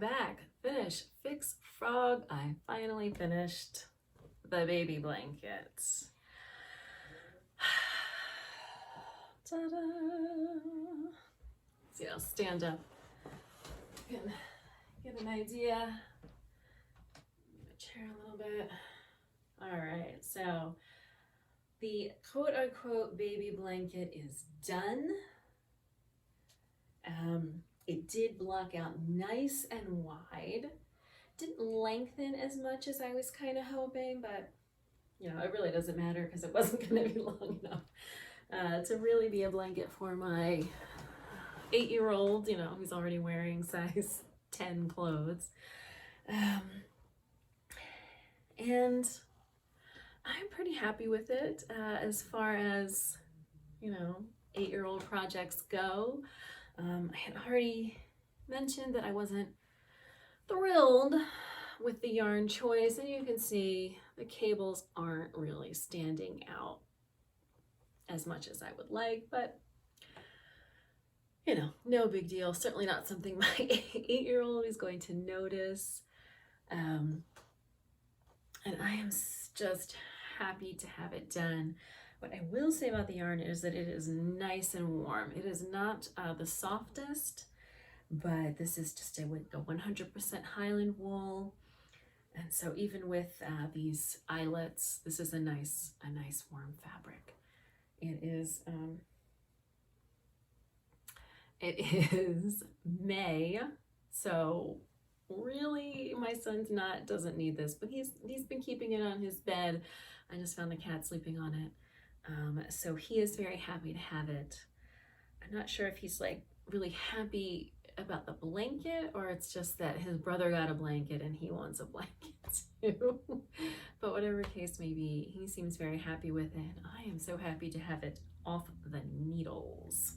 back. Finish, fix, frog. I finally finished the baby blankets. Ta-da! See, I'll stand up. You can get an idea. Move the chair a little bit. All right, so the quote-unquote baby blanket is done. It did block out nice and wide. Didn't lengthen as much as I was kind of hoping, but you know, it really doesn't matter because it wasn't going to be long enough to really be a blanket for my 8-year-old. You know, who's already wearing size 10 clothes. And I'm pretty happy with it as far as, you know, 8-year-old projects go. I had already mentioned that I wasn't thrilled with the yarn choice, and you can see the cables aren't really standing out as much as I would like, but you know, no big deal. Certainly not something my 8-year-old is going to notice. And I am just happy to have it done. What I will say about the yarn is that it is nice and warm. It is not the softest, but this is just a 100% Highland wool. And so even with these eyelets, this is a nice warm fabric. It is May, so really my son's doesn't need this, but he's been keeping it on his bed. I just found the cat sleeping on it. So he is very happy to have it. I'm not sure if he's like really happy about the blanket, or it's just that his brother got a blanket and he wants a blanket too. But whatever case may be, he seems very happy with it. I am so happy to have it off the needles.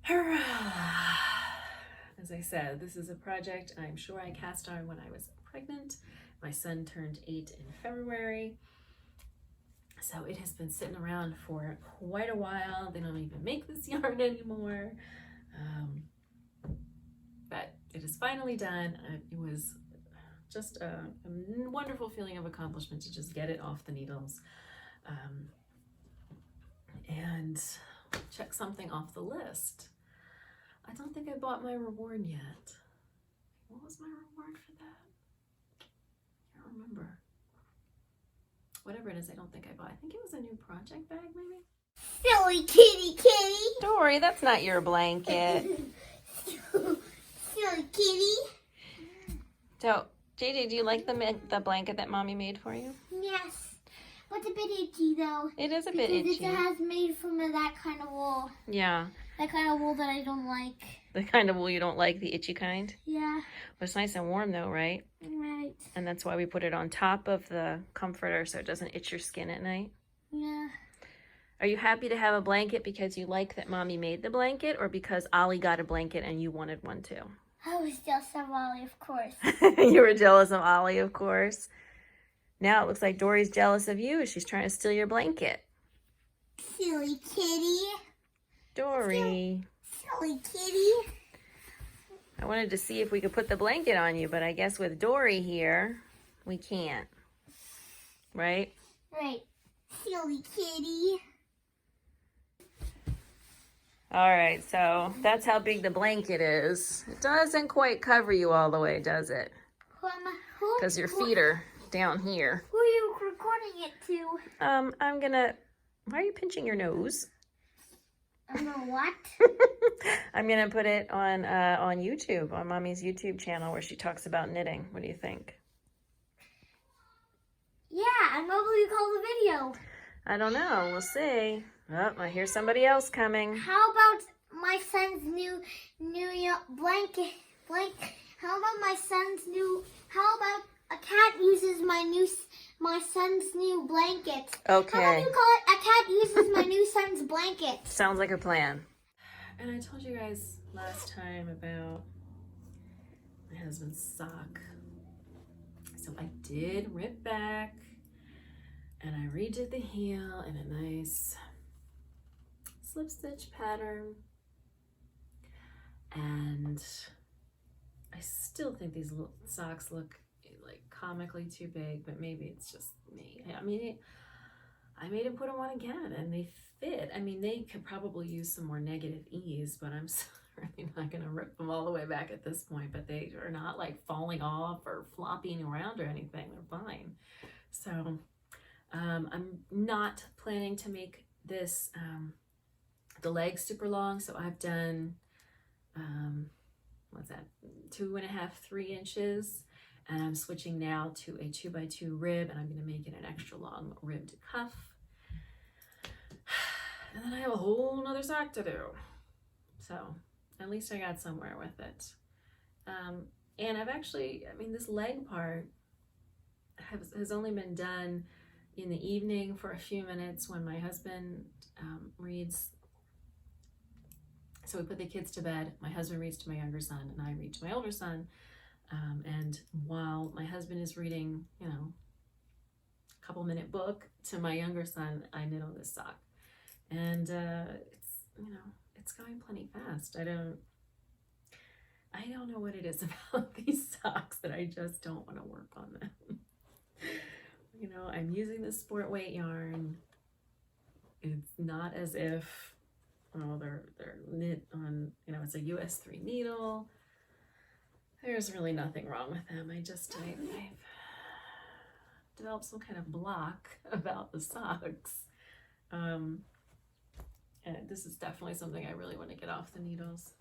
Hurrah! As I said, this is a project I'm sure I cast on when I was pregnant. My son turned 8 in February. So it has been sitting around for quite a while. They don't even make this yarn anymore. But it is finally done. It was just a wonderful feeling of accomplishment to just get it off the needles. And check something off the list. I don't think I bought my reward yet. What was my reward for that? I can't remember. Whatever it is, I don't think I bought. I think it was a new project bag, maybe? Silly kitty. Dory, that's not your blanket. Silly kitty. So, JJ, do you like the blanket that Mommy made for you? Yes. But it's a bit itchy, though. It is a bit itchy. Because it has made from that kind of wool. Yeah. That kind of wool that I don't like. The kind of wool you don't like, the itchy kind? Yeah. Well, it's nice and warm, though, right? Right. And that's why we put it on top of the comforter so it doesn't itch your skin at night. Yeah. Are you happy to have a blanket because you like that Mommy made the blanket, or because Ollie got a blanket and you wanted one too? I was jealous of Ollie, of course. You were jealous of Ollie, of course. Now it looks like Dory's jealous of you. She's trying to steal your blanket. Silly kitty. Dory. Silly kitty. I wanted to see if we could put the blanket on you, but I guess with Dory here, we can't. Right? Right. Silly kitty. All right, so that's how big the blanket is. It doesn't quite cover you all the way, does it? Because your feet are down here. Who are you recording it to? Why are you pinching your nose? I'm gonna what? I'm gonna put it on YouTube, on Mommy's YouTube channel, where she talks about knitting. What do you think? Yeah, and what will you call the video? I don't know. We'll see. Oh, I hear somebody else coming. How about my son's new blanket? How about a cat uses my son's new blanket? Okay. How about you call it a cat uses my new son's blanket? Sounds like a plan. And I told you guys last time about my husband's sock. So I did rip back and I redid the heel in a nice slip stitch pattern. And I still think these little socks look like comically too big, but maybe it's just me. I mean, I made him put them on again and they fit. I mean, they could probably use some more negative ease, but I'm certainly not going to rip them all the way back at this point, but they are not like falling off or flopping around or anything. They're fine. So I'm not planning to make this the legs super long. So I've done, what's that, 2.5, 3 inches. And I'm switching now to a 2x2 rib, and I'm going to make it an extra long ribbed cuff. And then I have a whole nother sock to do. So at least I got somewhere with it. And I've actually, I mean, this leg part has only been done in the evening for a few minutes when my husband reads. So we put the kids to bed. My husband reads to my younger son, and I read to my older son. And while my husband is reading, you know, a couple-minute book to my younger son, I knit on this sock. And it's, you know, it's going plenty fast. I don't know what it is about these socks that I just don't want to work on them. You know, I'm using this sport weight yarn. It's not as if, oh, they're knit on, you know, it's a US 3 needle. There's really nothing wrong with them. I've developed some kind of block about the socks. And this is definitely something I really want to get off the needles.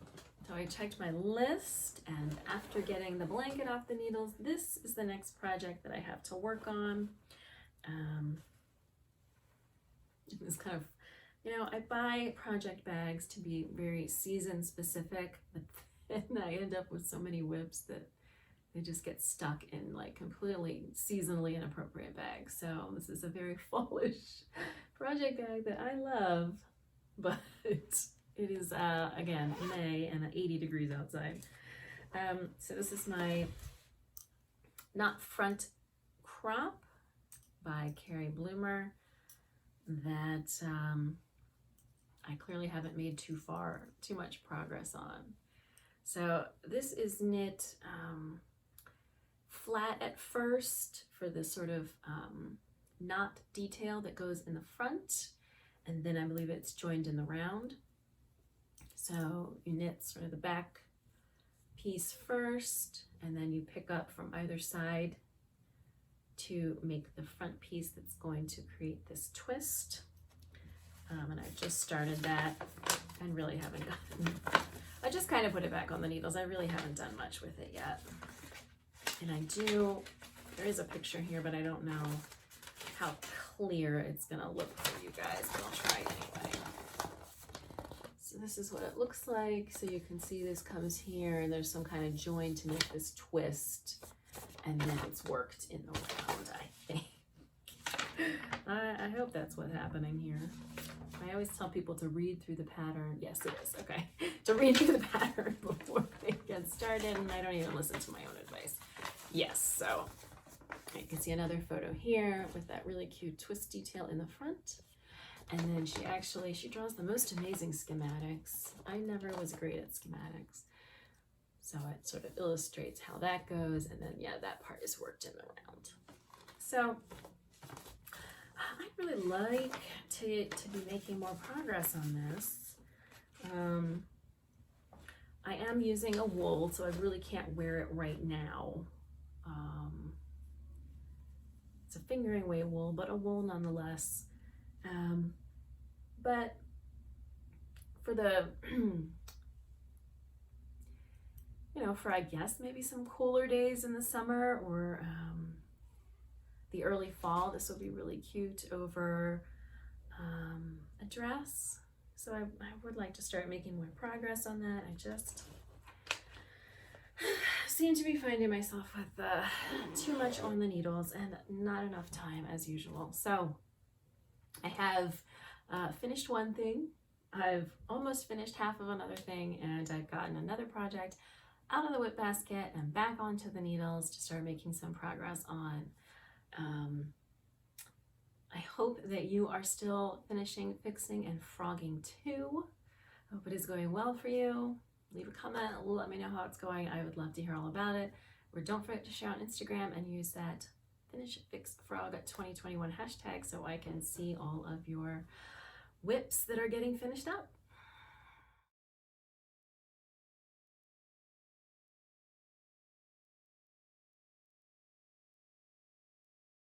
So I checked my list, and after getting the blanket off the needles, this is the next project that I have to work on. It's kind of, you know, I buy project bags to be very season specific, but then I end up with so many whips that they just get stuck in like completely seasonally inappropriate bags. So this is a very fallish project bag that I love, but it is, again, May and 80 degrees outside. So this is my Knot Front Crop by Carrie Bloomer that I clearly haven't made too much progress on. So this is knit flat at first for this sort of knot detail that goes in the front, and then I believe it's joined in the round. So you knit sort of the back piece first, and then you pick up from either side to make the front piece that's going to create this twist. And I've just started that and really haven't gotten, I just kind of put it back on the needles. I really haven't done much with it yet. And there is a picture here, but I don't know how clear it's gonna look for you guys, but I'll try anyway. So this is what it looks like. So you can see this comes here, and there's some kind of join to make this twist, and then it's worked in the round, I think. I hope that's what's happening here. I always tell people to read through the pattern. Yes, it is. Okay. To read through the pattern before they get started, and I don't even listen to my own advice. Yes, so you can see another photo here with that really cute twist detail in the front. And then she draws the most amazing schematics. I never was great at schematics. So it sort of illustrates how that goes. And then, yeah, that part is worked in the round. So I'd really like to be making more progress on this. I am using a wool, so I really can't wear it right now. It's a fingering weight wool, but a wool nonetheless. But for the, you know, for I guess maybe some cooler days in the summer or the early fall, this will be really cute over a dress. So I would like to start making more progress on that. I just seem to be finding myself with too much on the needles and not enough time as usual. So I have finished one thing. I've almost finished half of another thing, and I've gotten another project out of the whip basket and back onto the needles to start making some progress on. I hope that you are still finishing, fixing, and frogging too. I hope it is going well for you. leave a comment, let me know how it's going. I would love to hear all about it. Or don't forget to share on Instagram and use that Finish Fix Frog 2021 hashtag so I can see all of your whips that are getting finished up.